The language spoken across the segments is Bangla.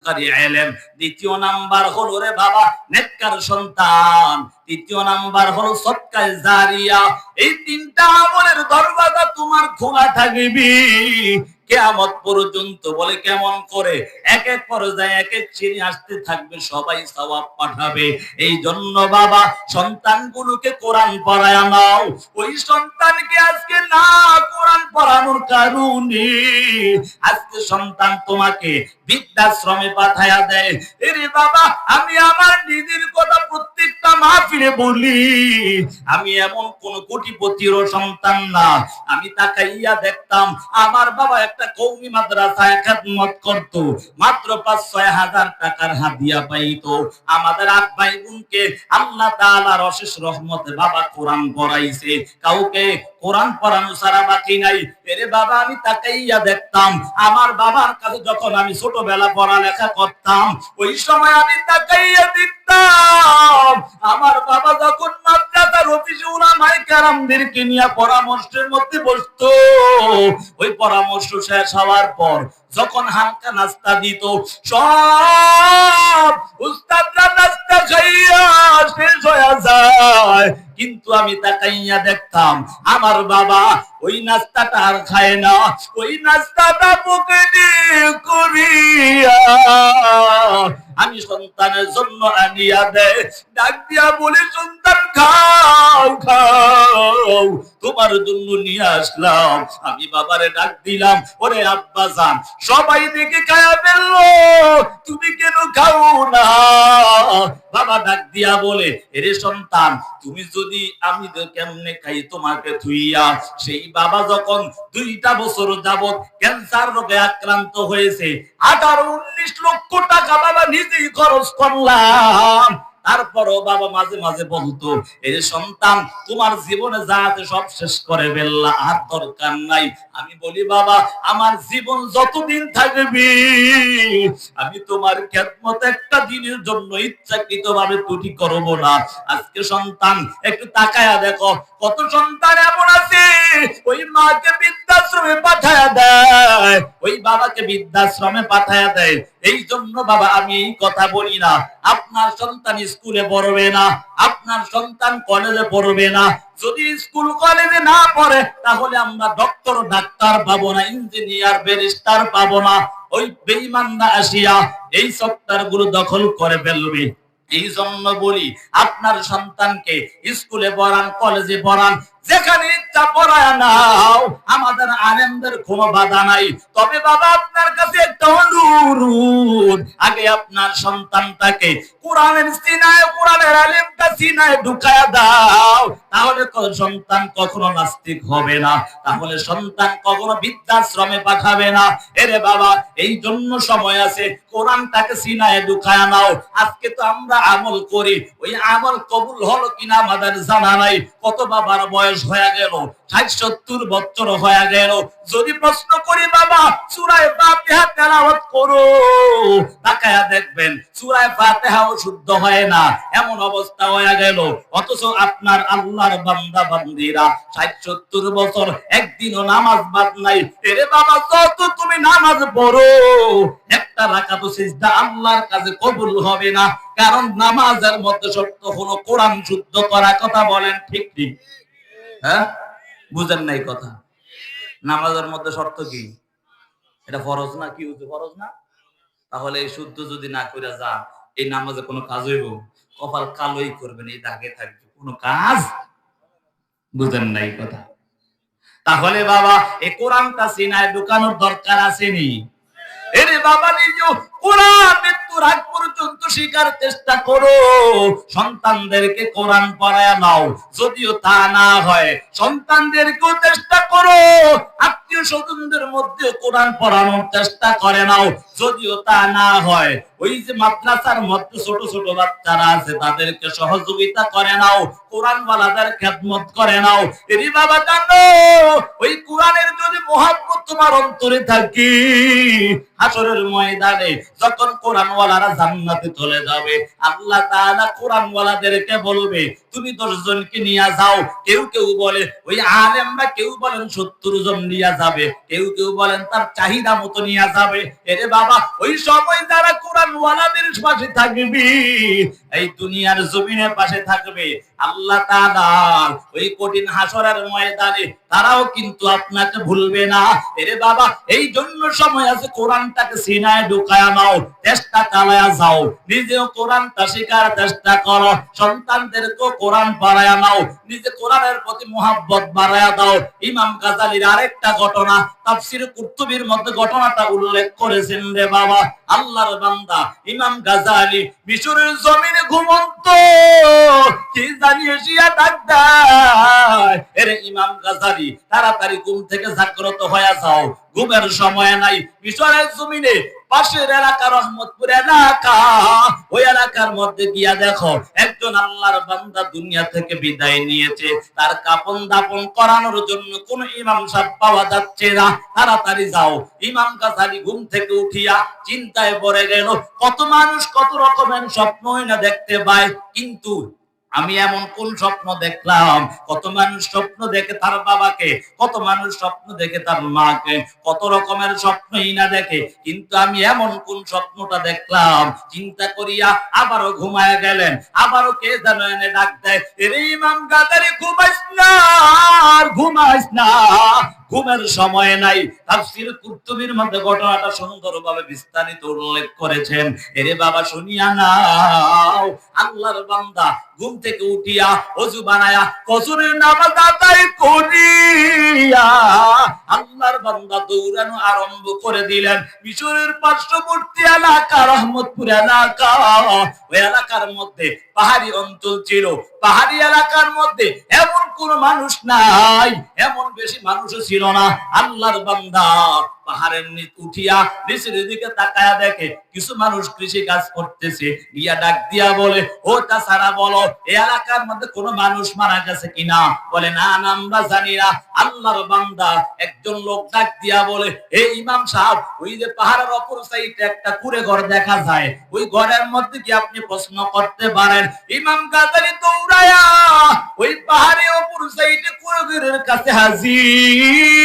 দ্বিতীয় নাম্বার হলো রে বাবা নেককার সন্তান, তৃতীয় নাম্বার হলো সদকায়ে জারিয়া। এই তিনটা আমলের দরজা তোমার খোলা থাকবে কিয়ামত পর্যন্ত। বলে কেমন করে? এক এক পর্যায়ে এক এক শ্রেণী আসতে থাকবে, সবাই সওয়াব পাঠাবে। এই জন্য বাবা সন্তানগুলোকে কোরআন পড়ায় নাও। ওই সন্তানকে আজকে না কোরআন পড়ানোর কারণে আজকে সন্তান তোমাকে বৃদ্ধাশ্রমে পাঠায়া দেয়। এরে বাবা, আমি আমার নিজের কথা প্রত্যেকটা মাহফিলে বলি। আমি এমন কোন কোটিপতিরও সন্তান না। আমি তাকাইয়া দেখতাম আমার বাবা একটা কওমি মাদ্রাসায় খেদমত করত, মাত্র ৫-৬ হাজার টাকার হাদিয়া পাইতো। আমাদের ৮ ভাই বোনকে আল্লাহ তাআলার অশেষ রহমতে বাবা কোরআন পড়াইছে, কাউকে কোরআন পড়ানো ছাড়া বাকি নাই। এরে বাবা, আমি তাকাইয়া দেখতাম আমার বাবার কাছে যখন আমি ছোটবেলা পড়ালেখা করতাম, ওই সময় আমি তাকাইয়া দেখতাম আমার বাবা যখন মাদ্রাসার অফিসে উলামায়ে কেরামদেরকে নিয়ে পরামর্শের মধ্যে বসতো, ওই পরামর্শ শেষ হওয়ার পর যখন হালকা নাস্তা দিত, সব উস্তাদরা নাস্তা খাইয়া শেষ হয়ে যায়, কিন্তু আমি তাকাইয়া দেখতাম আমার বাবা ওই নাস্তাটা আর খায় না। ওই নাস্তাটা মুখে দিয়ে করিয়া আমি সন্তানের জন্য আনিয়া দেয়, ডাক দিয়া বলে, সন্তান খাও খাও, তোমার জন্য নিয়ে আসলাম। আমি বাবারে ডাক দিলাম, ওরে আব্বা জান, সবাই দেখে খায়া ফেললো, তুমি কেন খাও না? বাবা ডাক দিয়া বলে, এরে সন্তান, তুমি যদি আমি কেমনে খাই তোমাকে থুইয়া? সেই বাবা যখন 2টা বছর যাবত ক্যান্সার রোগে আক্রান্ত হয়েছে, 18-19 লক্ষ টাকা বাবা নিজেই খরচ করলাম, তারপরও বাবা মাঝে মাঝে বলতো, এই সন্তান তোমার জীবনে যা আছে সব শেষ করে ফেললা, আর দরকার নাই। আমি বলি, বাবা আমার জীবন যতদিন থাকবে আমি তোমার খেদমত একটা দিনের জন্য ইচ্ছাকৃত ভাবে ত্রুটি করব না। আজকে সন্তান একটু তাকায়া দেখো, কত সন্তান এমন আছে ওই মাকে বৃদ্ধাশ্রমে পাঠায়া দেয়, ওই বাবাকে বৃদ্ধাশ্রমে পাঠায়া দেয়। এই জন্য বাবা আমি এই কথা বলি না আপনার সন্তান স্কুলে পড়বে না, আপনার সন্তান কলেজে পড়বে না। যদি স্কুল কলেজে না পড়ে তাহলে আমরা ডক্টর ডাক্তার পাবো না, ইঞ্জিনিয়ার ব্যারিস্টার পাবো না। ওই বেঈমানরা আসিয়া এই সফটওয়্যার গুলো দখল করে ফেলবে। এই জন্য বলি আপনার সন্তানকে স্কুলে পড়ান, কলেজে পড়ান, যেখানে ইচ্ছা পড়ায় নাও, আমাদের আলেমদের কোনো বাধা নাই। তবে বাবা আপনার কাছে একটা অনুরোধ, আগে আপনার সন্তানটাকে কোরআনের সিনায়, কোরআনের আলেমটা সিনায় ঢুকায়া দাও, তাহলে সন্তান কখনো নাস্তিক হবে না, তাহলে সন্তান কখনো বৃদ্ধাশ্রমে পাঠাবে না। এরে বাবা, এই জন্য সময় আছে, কোরআনটাকে সিনায় ঢুকায়া নাও। আজকে তো আমরা আমল করি, ওই আমল কবুল হলো কিনা আমাদের জানা নাই। কত বাবার বয়স হয়ে গেল, 60-70 বছর হয়ে গেল, যদি প্রশ্ন করি বাবা সূরা ফাতিহা তেলাওয়াত করো, তাকায়া দেখবেন সূরা ফাতিহাও শুদ্ধ হয় না, এমন অবস্থা হয়ে গেল। অথচ আপনার আল্লাহর বান্দা বান্দীরা 60-70 বছর একদিনও নামাজ বাদ নাই। এরে বাবা, যত তুমি নামাজ পড়ো একটা রাকাত সিজদা আল্লাহর কাছে কবুল হবে না, কারণ নামাজের মধ্যে শর্ত হলো কোরআন শুদ্ধ করা। কথা বলেন ঠিক ঠিক? হ্যাঁ, বুঝেন নাই কথা? নামাজের মধ্যে শর্ত কি? এটা ফরজ না? কি হচ্ছে ফরজ না? তাহলে এই শুদ্ধ যদি না করে যা, এই নামাজে কোনো কাজ হইব? কপাল কালোই করবেন, এই দাগে থাকবে, কোনো কাজ। বুঝেন নাই কথা? তাহলে বাবা এই কোরআনটা সিনায় ঢুকানোর দরকার আসেনি? এরে বাবা, নিজে কোরআন মৃত্যুর আগ পর্যন্ত শিখার চেষ্টা করো, সন্তানদেরকে কোরআন পড়ায়া নাও। যদিও তা না হয় সন্তানদেরকেও চেষ্টা করো আত্মীয় স্বজনদের মধ্যে কোরআন পড়ানোর চেষ্টা করে নাও। যদিও তা না হয় ওই যে মাদ্রাসার মধ্যে ছোট ছোট বাচ্চারা আছে তাদেরকে সহযোগিতা করে নাও, কোরআনওয়ালাদের খেদমত করে নাও। এরে বাবা জানো, ওই কোরআনের যদি মহব্বত তোমার অন্তরে থাকে, হাসরের ময়দানে যখন কোরআনওয়ালারা জান্নাতে চলে যাবে, আল্লাহ তাআলা কোরআনওয়ালাদেরকে বলবে, তুমি 10 জনকে নিয়ে যাও। কেউ কেউ বলে ওই আলেমরা, কেউ বলেন 70 জন নিয়ে যাবে, কেউ কেউ বলেন তার চাহিদা মতো নিয়ে যাবে। এরে বাবা, ওই সময় যারা কোরআন ওয়ালাদের পাশে থাকবে, এই দুনিয়ার জমিনের পাশে থাকবে, আল্লাহ তাআলা ওই কঠিন হাসরের ময়দানে তারাও কিন্তু আপনাকে ভুলবে না। এরে বাবা, এই জন্য সময় আছে, কোরআনটাকে সিনায় ঢুকায়া নাও, চেষ্টা চালায়া যাও, নিজেও কোরআনটা শেখার চেষ্টা করো, সন্তানদেরকেও কোরআন পড়ায়া নাও, নিজে কোরআনের প্রতি মুহাব্বত বাড়ায়া দাও। ইমাম গাজালির আরেকটা ঘটনা তাফসীর কুরতুবীর মধ্যে ঘটনাটা উল্লেখ করেছেন রে বাবা। আল্লাহর বান্দা ইমাম গাজালি মিশরের জমিনে ঘুমন্ত, কি জানিয়ে শিয়া ডাক দেয়, এরে ইমাম গাজালি তাড়াতাড়ি ঘুম থেকে জাগ্রত হয়ে যাও, ঘুমের সময় নাই। মিশরের জমিনে পাশের এলাকা রহমতপুর এলাকা, ওই এলাকার মধ্যে গিয়া দেখো একজন আল্লাহর বান্দা দুনিয়া থেকে বিদায় নিয়েছে, তার কাফন দাফন করানোর জন্য কোন ইমাম সাহেব পাওয়া যাচ্ছে না। তাড়াতাড়ি যাও। ইমাম গাজালি ঘুম থেকে উঠিয়া চিন্তায় পড়ে গেল, কত মানুষ কত রকমের স্বপ্নই না দেখতে পায়, কিন্তু আমি এমন কোন স্বপ্ন দেখলাম? কত মানুষ স্বপ্ন দেখে তার বাবাকে, কত মানুষ স্বপ্ন দেখে তার মাকে, কত রকমের স্বপ্নই না দেখে, কিন্তু আমি এমন কোন স্বপ্নটা দেখলাম? চিন্তা করিয়া আবারও ঘুমায় গেলেন। আবারও কে যেন এনে ডাক দেয়, এরে ইমাম গাজালি ঘুমাইস না, ঘুমাইস না, ঘুমের সময় নাই। তাফসীর কুরতুবীর মধ্যে ঘটনাটা সুন্দরভাবে বিস্তারিত উল্লেখ করেছেন। এরে বাবা, শুনিয়া নাও। আল্লাহর বান্দা ঘুম থেকে উঠিয়া ওযু বানায়া ফজরের নামাজ আদায় করিয়া আল্লাহর বান্দা দৌড়ানো আরম্ভ করে দিলেন। মিশরের পার্শ্ববর্তী এলাকা রহমতপুর এলাকা, ওই এলাকার মধ্যে পাহাড়ি অঞ্চল ছিল। পাহাড়ি এলাকার মধ্যে এমন কোন মানুষ নাই, এমন বেশি মানুষও ছিল না। আল্লাহর বান্দা পাহাড়ের নিচ উঠিয়া নিচের দিকে তাকায়া দেখে কিছু মানুষ কৃষি কাজ করতেছে। গিয়া ডাক দিয়া বলে, ও তাছাড়া বলো এই এলাকার মধ্যে কোন মানুষ মারা গেছে কিনা? বলে, না না, আমরা জানি না। আল্লাহর বান্দা একজন লোক ডাক দিয়া বলে, এই ইমাম সাহেব, ওই যে পাহাড়ের অপর সাইডে একটা কুঁড়ে ঘর দেখা যায়, ওই ঘরের মধ্যে কি আপনি প্রশ্ন করতে পারেন? ইমাম গাজালি দৌড়ায়া ওই পাহাড়ে অপর সাইডে কুঁড়ে ঘরের কাছে হাজির।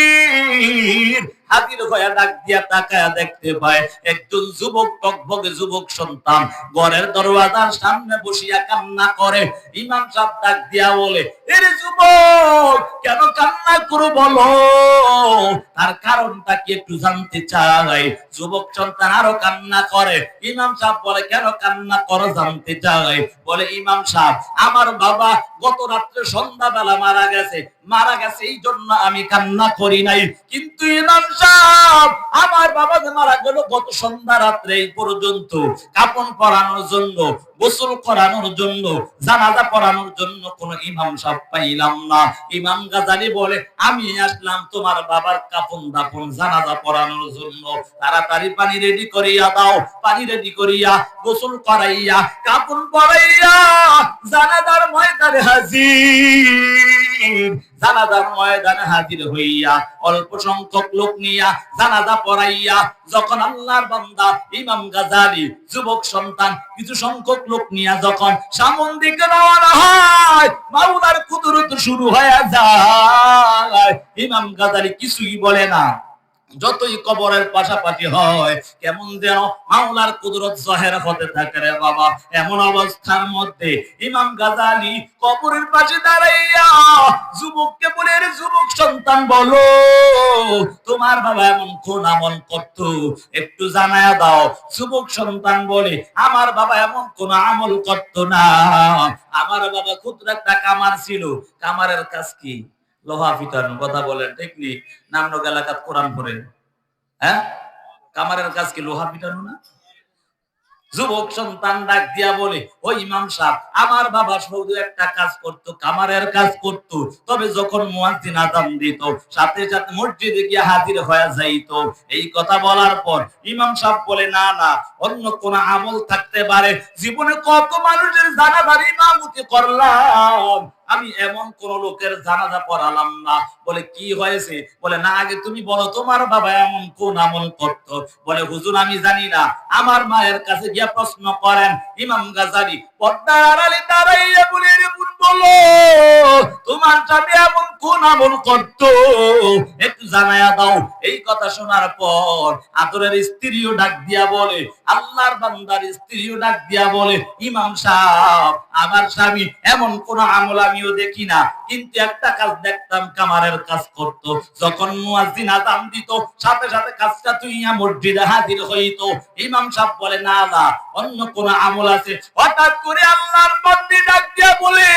হাজির হয়ে ডাক দিয়া তাকায়া দেখতে পায় একজন যুবক, টকবকে যুবক সন্তান ঘরের দরওয়াজার সামনে বসিয়া কান্না করে। ইমাম সাহেব ডাক দিয়া বলে, এরে যুবক, কেন কান্না করো বলো, তার কারণটা কি একটু জানতে চাই। যুবক সন্তান আরো কান্না করে। ইমাম সাহেব বলে, কেন কান্না করো, জানতে চাই। বলে, ইমাম সাহেব, আমার বাবা গত রাত্রে সন্ধ্যাবেলা মারা গেছে, এই জন্য আমি কান্না করি নাই। কিন্তু ইমাম সাহেব, আমার বাবা যে মারা গেল গত সন্ধ্যা রাত্রে এই পর্যন্ত কাফন পরানোর জন্য, গোসল করানোর জন্য, জানাজা পড়ানোর জন্য কোন ইমাম সাহেব পাইলাম না। ইমাম গাজালি বলে, আমি আসলাম তোমার বাবার কাফন দাফন জানাজা পড়ানোর জন্য। তাড়াতাড়ি পানি রেডি করিয়া দাও। পানি রেডি করিয়া গোসল করাইয়া কাফন পরাইয়া জানাজার ময়দানে হাজির। জানাজার ময়দানে হাজির হইয়া অল্প সংখ্যক লোক নিয়া জানাজা পড়াইয়া যখন আল্লাহর বান্দা ইমাম গাজালি যুবক সন্তান কিছু সংখ্যক লোক নিয়া যখন সামন দিকে রওনা হয়, মাওলার কুদরত শুরু হয়ে যায়। ইমাম গাজালি কিছুই বলে না। যতই কবরের পাশাপাশি হয়, কেমন যেন মাওলার কুদরত জাহের হতে থাকে রে বাবা। এমন অবস্থার মধ্যে ইমাম গাজালি কবরের পাশে দাঁড়াইয়া যুবককে বলে, রে যুবক সন্তান, বলো তোমার বাবা এমন কোন আমল করত, একটু জানায়া দাও। যুবক সন্তান বলে, আমার বাবা এমন কোন আমল করত না। আমার বাবা ক্ষুদ্র একটা কামার ছিল। কামারের কাজ কি? লোহা পিটানো। কথা বলেন ঠিক নি? নামনক এলাকাত কোরআন পড়েন, হ্যাঁ? কামারের কাজ কি লোহা পিটানো না? যুবক সন্তান ডাক দিয়া বলে, ও ইমাম সাহেব, আমার বাবা শুধু একটা কাজ করত, কামারের কাজ করত। তবে যখন মুয়াজ্জিন আযান দিত, সাথে সাথে মসজিদে গিয়ে হাজির হয়ে যাইত। এই কথা বলার পর ইমাম সাহেব বলে, না না, অন্য কোন আমল থাকতে পারে। জীবনে কত মানুষের জানাজার ইমামতি করলাম, আমি এমন কোন লোকের জানাজা পড়ালাম না। বলে, কি হয়েছে? বলে, না, আগে তুমি বলো তোমার বাবা এমন কোন আমল করত। বলে, হুজুর, আমি জানি না। আমার মায়ের কাছে গিয়া প্রশ্ন করেন। ইমাম গাজালি পর্দার আড়ালে দাঁড়াইয়া বলে, রে বুনবো, বলো তোমার স্বামী এমন কোন আমল করত, একটু জানায়া দাও। এই কথা শোনার পর আদরের স্ত্রীও ডাক দিয়া বলে, আল্লাহর বান্দার স্ত্রীও ডাক দিয়া বলে, ইমাম সাহেব আমার স্বামী এমন কোন আমল আমিও দেখি না, কিন্তু একটা কাজ দেখতাম, কামারের কাজ করত। যখন মুয়াজ্জিন আযান দিত সাথে সাথে কাজটা তুইয়া মসজিদে হাজির হইত। ইমাম সাহেব বলে, না না, অন্য কোন আমল আছে। হঠাৎ করে আল্লাহর বান্দা ডাক দিয়া বলে,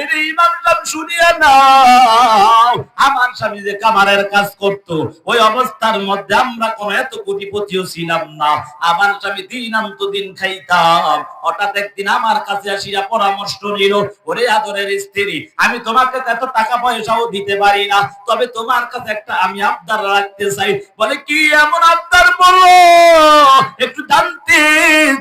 এর ইমাম সাহেব শুনিয়া নাও, আমার স্বামী যে কামারের কাজ করত, ওই অবস্থার মধ্যে আমরা কোন এত কোটিপতিও ছিলাম না। আমার স্বামী দিন আনতো দিন খাইতাম। হঠাৎ একদিন আমার কাছে আসিয়া পরামর্শ নিল, ওরে আদরের স্ত্রী, আমি তোমাকে এত টাকা পয়সাও দিতে পারি না, তবে তোমার কাছে একটা আমি আবদার রাখতে চাই। বলে, কি এমন আবদার বলো, একটু জানতে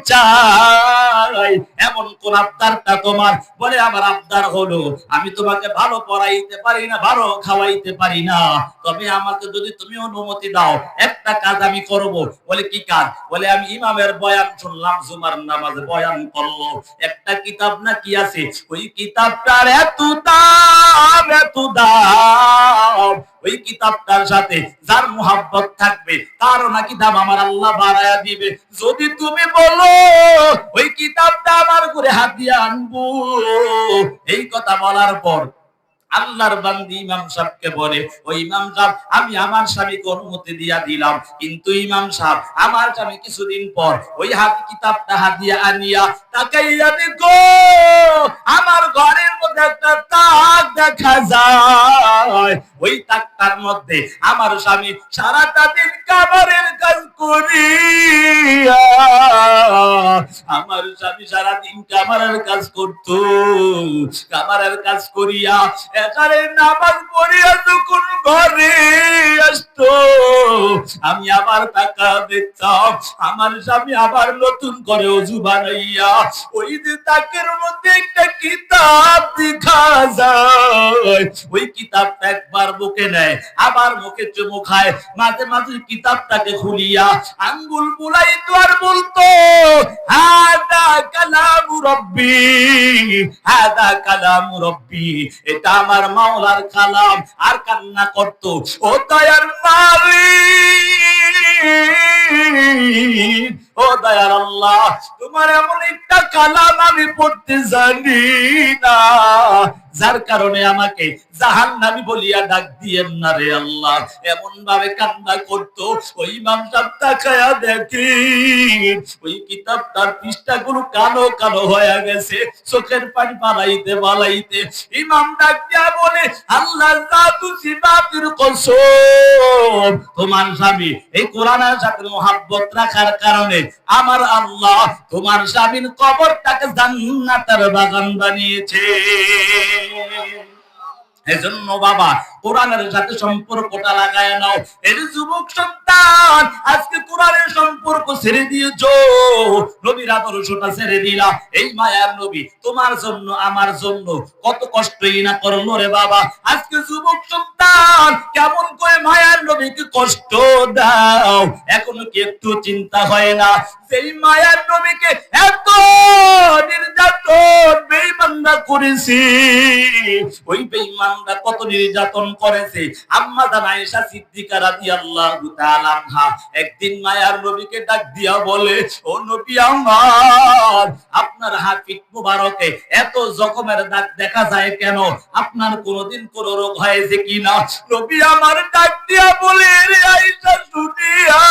চাই, এমন কোন আবদারটা তোমার? বলে, আমার আবদার হলো, আমি তোমাকে ভালো পড়াইতে পারি না, ভালো খাওয়াইতে পারি না, তবে আমাকে যদি তুমি অনুমতি দাও একটা কাজ আমি করব। বলে, কি কাজ? বলে, আমি ইমামের বয়ান শুনলাম, জুমার নামাজে বয়ান করলো, একটা কিতাব না কি আছে, ওই কিতাবটার এত দাম, এত দাম, ওই কিতাবটার সাথে যার মুহাব্বত থাকবে তারও নাকি দাম আমার আল্লাহ বাড়ায়া দিবে। যদি তুমি বলো ওই কিতাবটা আমার করে হাতিয়া আনবো। এই কথা বলার পর আল্লাহর বান্দি ইমাম সাহেবকে বলে, ওই ইমাম সাহেব, আমি আমার স্বামীকে অনুমতি দিয়া দিলাম, কিন্তু ইমাম সাহেব আমার স্বামী কিছুদিন পর ওই কিতাবটা হাতিয়া আনিয়া তাকাইয়া দেখো, আমার ঘরের মধ্যে একটা তাক দেখা যায়, ওই তাকটার মধ্যে আমার স্বামী সারাটা দিন কামারের কাজ করিয়া, আমার স্বামী সারাদিন কামারের কাজ করতো, কামারের কাজ করিয়া একারে নামাজ পড়িয়া যখন ঘরে আসতো, আমি আবার টাকা দেখতাম, আমার স্বামী আবার নতুন করে ওযু বানাইয়া ওই যে তাকের মধ্যে একটা কিতাব দেখা যায়, ওই কিতাবটা একবার বুকে নেয়, আবার মুখে চুমু খায়, মাঝে মাঝে কিতাবটাকে খুলিয়া আঙ্গুল বুলাইতো আর বলতো, হাদা কালামু রব্বি, হাদা কালামু রব্বি, এটা আমার মাওলার কালাম। আর কান্না করত, ও দয়ার মালিক, ও দয়ার আল্লাহ, তোমার এমন একটা কালাম আমি পড়তে জানি না, যার কারণে আমাকে জাহান্নামী বলিয়া ডাক দিয়েন না রে আল্লাহ। এমন ভাবে কান্না করতো। ওই ইমাম সাহেব তাকায়া দেখে ওই কিতাবটার পৃষ্ঠাগুলো কালো কালো হয়ে গেছে, চোখের পানি পালাইতে পালাইতে ইমাম ডাক দিয়া বলে, আল্লাহ জাদু সিফাতের কসম, তোমার স্বামী এই কোরআনের সাথে মুহাব্বত রাখার কারণে আমার আল্লাহ তোমার স্বামীর কবরটাকে জান্নাতের বাগান বানিয়েছে। এজন্য বাবা কোরআনের সাথে সম্পর্কটা লাগায় নাও। এর যুবক সন্তান, আজকে কোরআনের সম্পর্ক ছেড়ে দিয়েছো, নবীর আদর্শটা ছেড়ে দিলা। এই মায়ার নবী তোমার জন্য আমার জন্য কত কষ্টই না করলো রে বাবা। আজকে যুবক সন্তান কেমন করে মায়ার নবীকে কষ্ট দাও, এখনো কি একটু চিন্তা হয় না? সেই মায়ার নবীকে এত নির্যাতন বেঈমানরা করেছে, ওই বেঈমানরা কত নির্যাতন করেছে। আম্মা জান আয়েশা সিদ্দিকা রাদিয়াল্লাহু তাআলা আনহা একদিন মায়ার নবীকে ডাক দিয়া বলে, ও নবী আমার, আপনার হাফিক মুবারকে এত জখমের দাগ দেখা যায় কেন? আপনার কোনদিন কোন রোগ হয়েছে কিনা? নবী আমার ডাক দিয়া বলে, রে আয়েশা শুনিয়া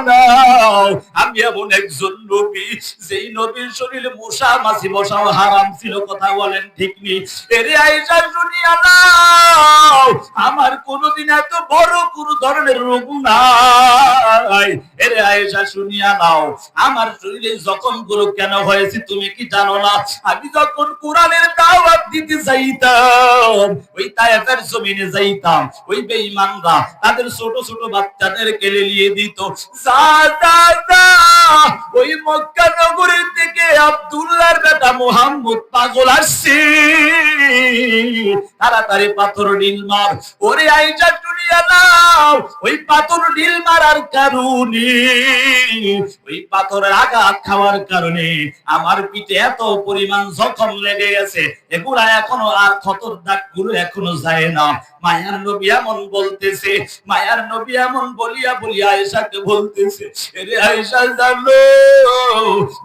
নাও, আমি এমন একজন নবী, যেই নবীর শরীরে মশা মাছি বসাও হারাম ছিল। কথা বলেন ঠিক নি? এরে আয়েশা শুনিয়া নাও, আমার কোনদিন এত বড় কোন ধরনের রোগ নাই। এরে আয়েশা শুনিয়া নাও, আমার শরীরে জখম গুলো কেন হয়েছে তুমি কি জানো না? আমি যখন কোরআনের দাওয়াত দিতে যাইতাম, ওই তায়েফের জমিনে যাইতাম, ওই বেঈমানরা তাদের ছোট ছোট বাচ্চাদের কেলে নিয়ে দিত। ওই মক্কা নগরী থেকে আব্দুল্লাহর বেটা মুহাম্মদ পাগল আসছে, তাড়াতাড়ি পাথর ঢিল মার। ওরে আয়েশা শুনিয়া নাও, ওই পাথর ঢিল মারার কারণে, ওই পাথরের আঘাত খাওয়ার কারণে আমার পিঠে এত পরিমাণ জখম লেগে গেছে, এগুলা এখনো আর ক্ষতর দাগ গুলো এখনো যায় না। মায়ার নবী এমন বলতেছে, মায়ার নবী এমন বলিয়া বলিয়া আয়েশাকে বলতেছে, আরে আয়েশা জানো,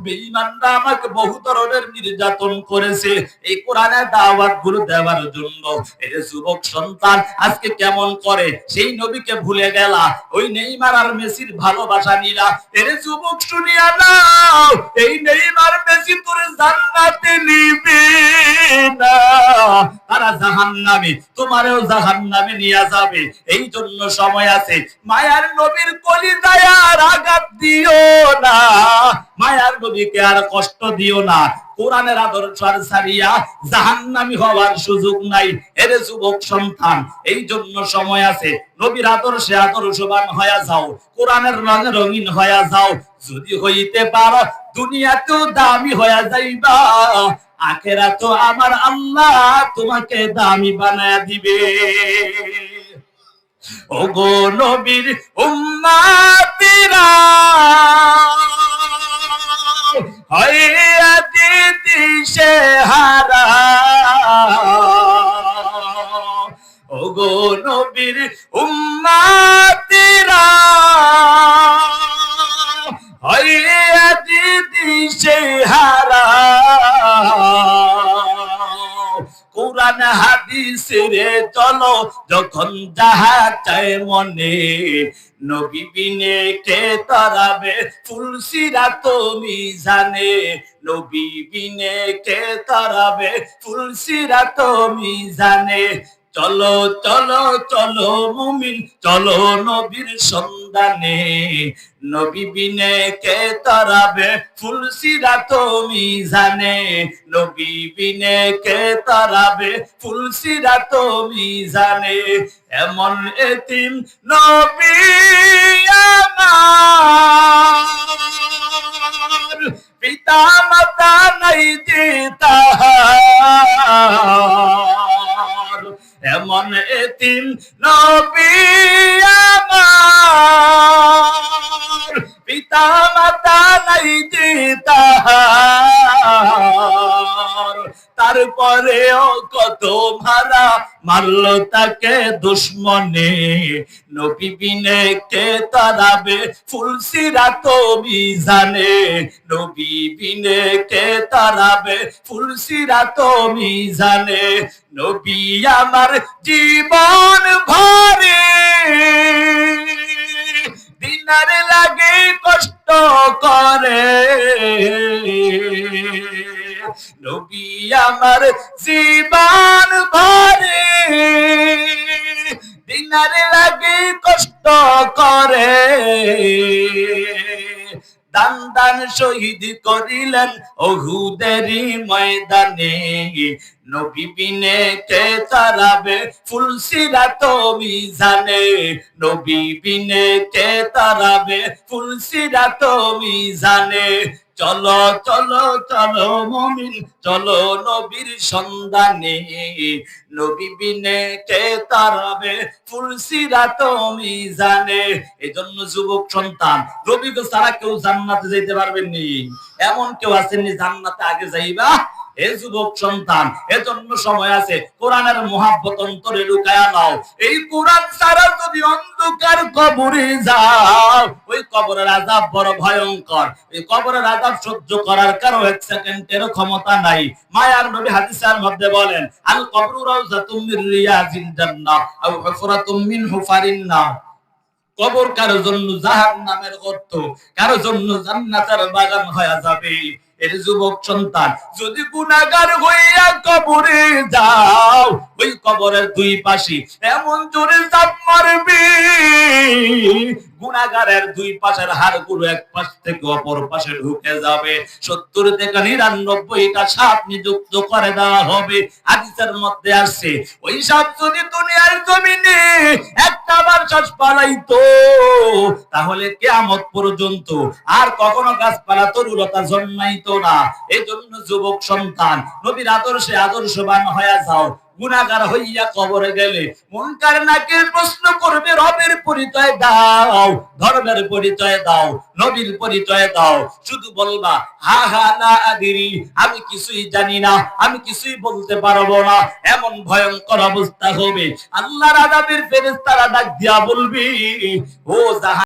বেঈমানরা আমাকে বহু ধরনের নির্যাতন করেছে এই কোরআনের দাওয়াত গুলো দেওয়ার জন্য। এই যুবক সন্তান আজকে কেমন করে সেই নবীকে ভুলে গেলা, ওই নেইমার আর মেসির ভালোবাসা নিলা। এর যুবক শুনিয়া নাও, এই নেইমার মেসি তোর জান্নাতে নিবে না, তারা জাহান্নামে, তোমারও জাহান্নামে নিয়ে যাবে। এই জন্য সময় আছে, মায়ার নবীর কলিজায় আর আঘাত দিও না, মায়ার নবীকে আর কষ্ট দিও না। কোরআনের আদর্শ আর ছাড়িয়া জাহান্নামী হওয়ার সুযোগ নাই। এর যুবক সন্তান, এই জন্য সময় আছে, নবীর আদর্শে আদর্শবান হয়ে যাও, কোরআনের রঙে রঙিন হয়ে যাও। যদি হইতে পারো দুনিয়াতেও দামি হয়ে যাইবা, আখিরাতেও আমার আল্লাহ তোমাকে দামি বানায়া দিবে। ওগো নবীর উম্মতিরা হইয়া দিশে হারা, ওগো নবীর উম্মতিরা হইয়া দিশে হারা, কোরআন হাদিস রে চলো যখন যাহা চায় মনে, নবী বিনে কে তারাবে ফুলসিরাত মিজানে, নবী বিনে কে তারাবে ফুলসিরাত মিজানে। চলো চলো চলো মুমিন চলো নবীর সন্ধানে, নবী বিনে কে তারাবে ফুলসিরাত মিজানে, নবী বিনে কে তারাবে ফুলসিরাত মিজানে। এমন এতিম নবী আমার, পিতা মাতা নাই যে তাহার, এমন এতিম নবী আমার, পিতা মাতা নাই যে তাহার, তারপরেও কত মারা মারলো তাকে দুশ্মনে, নবী বিনে কে তারাবে ফুলসিরাত মিজানে, নবী বিনে কে তারাবে ফুলসিরাত মিজানে। নবী আমার জীবন ভরে দিনার লাগে কষ্ট করে, নবী আমার জীবন ভরে দিনার লাগে কষ্ট করে, দান দান শহীদ করিলেন উহুদেরই ময়দানে, নবী বিনে কে তারাবে ফুলসিরাত মিজানে, নবী বিনে কে তারাবে ফুলসিরাত মিজানে। চলো চলো চলো মুমিন চলো নবীর সন্ধানে, নবী বিনে কে তারাবে ফুলসিরাত মিজানে। এজন্য যুবক সন্তান, নবীকে ছাড়া কেউ জান্নাতে যেতে পারবেন নি, এমন কেউ আছেননি জান্নাতে আগে যাইবা? এ যুবক সন্তান, এজন্য সময় আছে, কোরআনের মুহাব্বত অন্তরে লুকায়া নাও। এই কোরআন ছাড়া যদি অন্ধকার কবরে যাও, ওই কবরের আযাব বড় ভয়ঙ্কর। এই কবরের আযাব সহ্য করার কারো এক সেকেন্ডের ক্ষমতা নাই। মায়ার নবী হাদিসের মধ্যে বলেন, আল কবরু রাউযাতুম মির রিয়াজিল জান্নাহ আও হুফরাতুম মিন হুফারিন নার। কবর কারো জন্য জাহান্নামের গর্ত, কারো জন্য জান্নাতের বাগান হয়ে যাবে। এর যুবক সন্তান, যদি গুনাহগার হইয়া কবরে যাও, ওই কবরের দুই পাশে এমন জোরে চাপ মারবে, গুনাহগারের দুই পাশের হাড়গুলো এক পাশ থেকে অপর পাশে ঢুকে যাবে। 70 থেকে 99টা সাপ নিযুক্ত করে দেওয়া হবে। হাদিসের মধ্যে আসছে, ওই সাপ যদি দুনিয়ার জমিনে একটা বার শ্বাস পালাইতো, তাহলে কিয়ামত পর্যন্ত আর কখনো গাছপালা তরুলতা জন্মাইতো না। এজন্য যুবক সন্তান নবীর আদর্শে আদর্শবান হয়ে যাও। গুনাহগার হইয়া কবরে গেলে মুনকার নাকির প্রশ্ন করবে, রবের পরিচয় দাও, ধর্মের পরিচয় দাও, নবীর পরিচয় দাও। শুধু বলবা হা হা লা আদিরি, আমি কিছুই জানি না, আমি কিছুই বলতে পারবো না। এমন ভয়ঙ্কর অবস্থা হবে, আল্লাহর আযাবের ফেরেশতারা ডাক দিয়া বলবি, ও জাহান